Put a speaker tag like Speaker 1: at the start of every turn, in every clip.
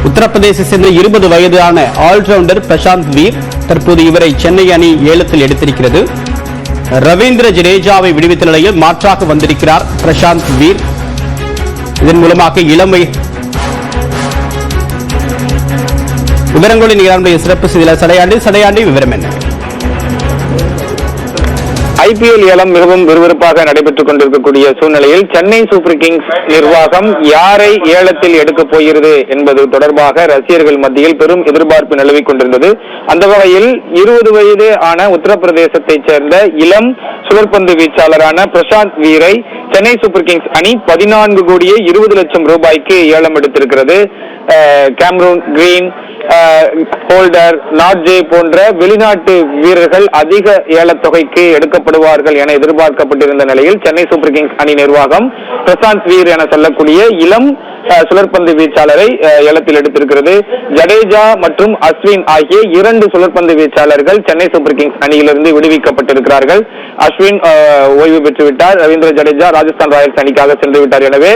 Speaker 1: உத்தரப்பிரதேச சேர்ந்த 20 வயதான ஆல்ரவுண்டர் பிரசாந்த் வீர் தற்போது இவரை சென்னை அணி ஏலத்தில் எடுத்திருக்கிறது. ரவீந்திர ஜடேஜாவை விடுவித்த நிலையில் மாற்றாக வந்திருக்கிறார் பிரசாந்த் வீர். இதன் மூலமாக இளமை விவரங்களின் சிறப்பு செய்தியாளர் சடையாண்டி விவரம் என்ன?
Speaker 2: IPL ஏலம் மிகவும் விறுவிறுப்பாக நடைபெற்றுக் கொண்டிருக்கக்கூடிய சூழ்நிலையில் சென்னை சூப்பர் கிங்ஸ் நிர்வாகம் யாரை ஏலத்தில் எடுக்கப் போகிறது என்பது தொடர்பாக ரசிகர்கள் மத்தியில் பெரும் எதிர்பார்ப்பு நிலவிக் கொண்டிருந்தது. அந்த வகையில் 20 வயது ஆன உத்தரப்பிரதேசத்தைச் சேர்ந்த இளம் சுழற்பந்து வீச்சாளரான பிரசாந்த் வீரை சென்னை சூப்பர் கிங்ஸ் அணி 14 கோடியே 20 லட்சம் ரூபாய்க்கு ஏலம் எடுத்திருக்கிறது. கேமரூன் கிரீன், ஹோல்டர், நாட்ஜே போன்ற வெளிநாட்டு வீரர்கள் அதிக ஏலத்தொகைக்கு எடுக்கப்படுவார்கள் என எதிர்பார்க்கப்பட்டிருந்த நிலையில் சென்னை சூப்பர் கிங்ஸ் அணி நிர்வாகம் பிரசாந்த் வீர் என சொல்லக்கூடிய இளம் சுழற்பந்து வீச்சாளரை ஏலத்தில் எடுத்திருக்கிறது. ஜடேஜா மற்றும் அஸ்வின் ஆகிய 2 சுழற்பந்து வீச்சாளர்கள் சென்னை சூப்பர் கிங்ஸ் அணியிலிருந்து விடுவிக்கப்பட்டிருக்கிறார்கள். அஸ்வின் ஓய்வு பெற்றுவிட்டார். ரவீந்திர ஜடேஜா ராஜஸ்தான் ராயல்ஸ் அணிக்காக சென்று விட்டார். எனவே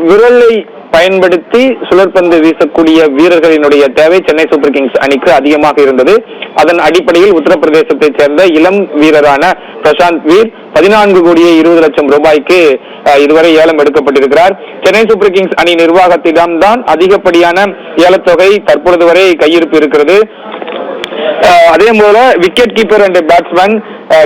Speaker 2: விரலை பயன்படுத்தி சுழற்பந்து வீசக்கூடிய வீரர்களினுடைய தேவை சென்னை சூப்பர் கிங்ஸ் அணிக்கு அதிகமாக இருந்தது. அதன் அடிப்படையில் உத்தரப்பிரதேசத்தைச் சேர்ந்த இளம் வீரரான பிரசாந்த் வீர் 14 கோடியே 20 லட்சம் ரூபாய்க்கு இதுவரை ஏலம் எடுக்கப்பட்டிருக்கிறார். சென்னை சூப்பர் கிங்ஸ் அணி நிர்வாகத்திடம்தான் அதிகப்படியான ஏலத்தொகை தற்பொழுது வரை கையிருப்பு இருக்கிறது. அதே போல wicket keeper and batsman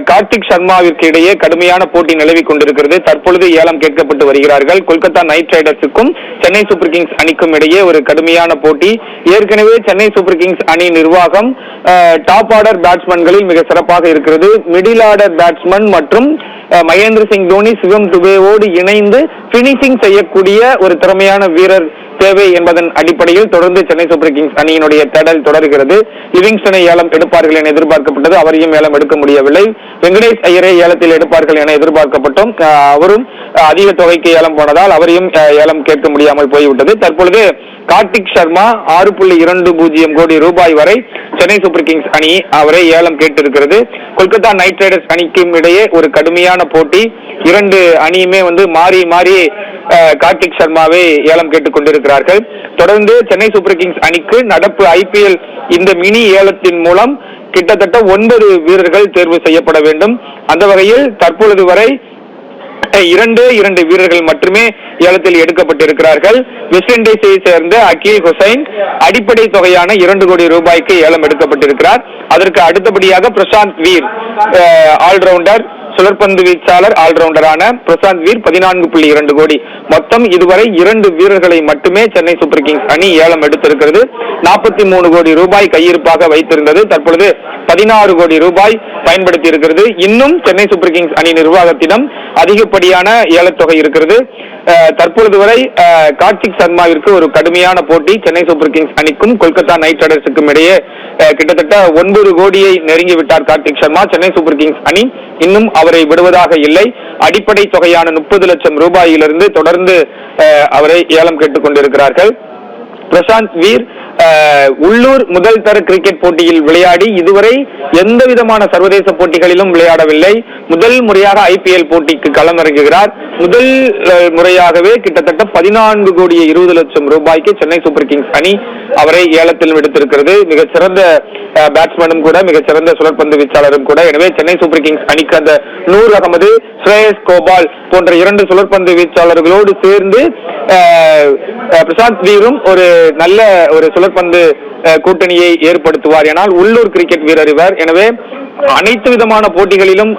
Speaker 2: Karthik சர்மாவிற்கு இடையே கடுமையான போட்டி நிலவிக் கொண்டிருக்கிறது. தற்பொழுது ஏலம் கேட்கப்பட்டு வருகிறார்கள். கொல்கத்தா நைட் ரைடர்ஸுக்கும் சென்னை சூப்பர் கிங்ஸ் அணிக்கும் இடையே ஒரு கடுமையான போட்டி. ஏற்கனவே சென்னை சூப்பர் கிங்ஸ் அணி நிர்வாகம் டாப் ஆர்டர் பேட்ஸ்மேன்களில் மிக சிறப்பாக இருக்கிறது. மிடில் ஆர்டர் பேட்ஸ்மேன் மற்றும் மகேந்திர சிங் தோனி, சிவம் துபேவோடு இணைந்து பினிஷிங் செய்யக்கூடிய ஒரு திறமையான வீரர் தேவை என்பதன் அடிப்படையில் தொடர்ந்து சென்னை சூப்பர் கிங்ஸ் அணியினுடைய தேடல் தொடர்கிறது. லிவிங்ஸ்டனை ஏலம் எடுப்பார்கள் என எதிர்பார்க்கப்பட்டது. அவரையும் ஏலம் எடுக்க முடியவில்லை. வெங்கடேஷ் ஐயரை ஏலத்தில் எடுப்பார்கள் என எதிர்பார்க்கப்பட்டோம். அவரும் அதிக தொகைக்கு ஏலம் போனதால் அவரையும் ஏலம் கேட்க முடியாமல் போய்விட்டது. தற்பொழுது கார்த்திக் சர்மா 6.20 கோடி ரூபாய் வரை சென்னை சூப்பர் கிங்ஸ் அணி அவரை ஏலம் கேட்டிருக்கிறது. கொல்கத்தா நைட் ரைடர்ஸ் அணிக்கும் இடையே ஒரு கடுமையான போட்டி. 2 அணியுமே மாறி மாறி கார்த்திக் சர்மாவை ஏலம் கேட்டுக் கொண்டிருக்கிறார்கள். தொடர்ந்து சென்னை சூப்பர் கிங்ஸ் அணிக்கு நடப்பு IPL இந்த மினி ஏலத்தின் மூலம் கிட்டத்தட்ட 9 வீரர்கள் தேர்வு செய்யப்பட வேண்டும். அந்த வகையில் தற்பொழுது வரை 2 வீரர்கள் மட்டுமே ஏலத்தில் எடுக்கப்பட்டிருக்கிறார்கள். வெஸ்ட் இண்டீஸை சேர்ந்த அகீல் ஹுசைன் அடிப்படை தொகையான 2 கோடி ரூபாய்க்கு ஏலம் எடுக்கப்பட்டிருக்கிறார். அதற்கு அடுத்தபடியாக பிரசாந்த் வீர் ஆல்ரவுண்டர் சுழற்பந்து வீச்சாளர் ஆல்ரவுண்டரான பிரசாந்த் வீர் 14.2 கோடி. மொத்தம் இதுவரை 2 வீரர்களை மட்டுமே சென்னை சூப்பர் கிங்ஸ் அணி ஏலம் எடுத்திருக்கிறது. 43 கோடி ரூபாய் கையிருப்பாக வைத்திருந்தது. தற்பொழுது 16 கோடி ரூபாய் பயன்படுத்தி இருக்கிறது. இன்னும் சென்னை சூப்பர் கிங்ஸ் அணி நிர்வாகத்திடம் அதிகப்படியான ஏலத்தொகை இருக்கிறது. தற்பொழுது வரை கார்த்திக் சர்மாவிற்கு ஒரு கடுமையான போட்டி. சென்னை சூப்பர் கிங்ஸ் அணிக்கும் கொல்கத்தா நைட் ரைடர்ஸுக்கும் இடையே கிட்டத்தட்ட 9 கோடியை நெருங்கிவிட்டார் கார்த்திக் சர்மா. சென்னை சூப்பர் கிங்ஸ் அணி இன்னும் அவரை விடுவதாக இல்லை. அடிப்படை தொகையான 30 லட்சம் ரூபாயிலிருந்து தொடர்ந்து அவரை ஏலம் கேட்டுக் கொண்டிருக்கிறார்கள். பிரசாந்த் வீர் உள்ளூர் முதல் தர கிரிக்கெட் போட்டியில் விளையாடி இதுவரை எந்த விதமான சர்வதேச போட்டிகளிலும் விளையாடவில்லை. முதல் முறையாக IPL போட்டிக்கு களமிறங்குகிறார். முதல் முறையாகவே கிட்டத்தட்ட 14 கோடியே 20 லட்சம் ரூபாய்க்கு சென்னை சூப்பர் கிங்ஸ் அணி அவரை ஏலத்தில் எடுத்திருக்கிறது. மிகச்சிறந்த பேட்ஸ்மேனும் கூட, மிகச்சிறந்த சுழற்பந்து வீச்சாளரும் கூட. எனவே சென்னை சூப்பர் கிங்ஸ் அணிக்கு அந்த நூர் அகமது, ஸ்ரேயஸ் கோபால் போன்ற 2 சுழற்பந்து வீச்சாளர்களோடு சேர்ந்து பிரசாந்த் வீரும் ஒரு நல்ல ஒரு சுழற்பந்து கூட்டணியை ஏற்படுத்துவார். எனால் உள்ளூர் கிரிக்கெட் வீரர் இவர். எனவே அனைத்து விதமான போட்டிகளிலும்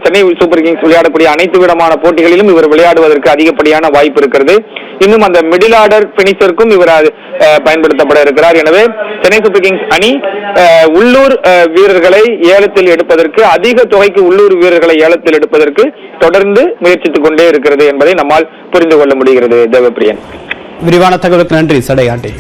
Speaker 2: சென்னை சூப்பர் கிங்ஸ் விளையாடக்கூடிய அனைத்து விதமான போட்டிகளிலும் இவர் விளையாடுவதற்கு அதிகப்படியான வாய்ப்பு இருக்கிறது. இன்னும் அந்த மிடில் ஆர்டர் பினிஷருக்கும் இவர் பயன்படுத்தப்பட இருக்கிறார். எனவே சென்னை சூப்பர் கிங்ஸ் அணி உள்ளூர் வீரர்களை ஏலத்தில் எடுப்பதற்கு, அதிக தொகைக்கு உள்ளூர் வீரர்களை ஏலத்தில் எடுப்பதற்கு தொடர்ந்து முயற்சித்துக் கொண்டே இருக்கிறது என்பதை நம்மால் புரிந்து கொள்ள முடிகிறது. தேவப்பிரியன்,
Speaker 1: விரிவான தகவலுக்கு நன்றி சடையாண்டி.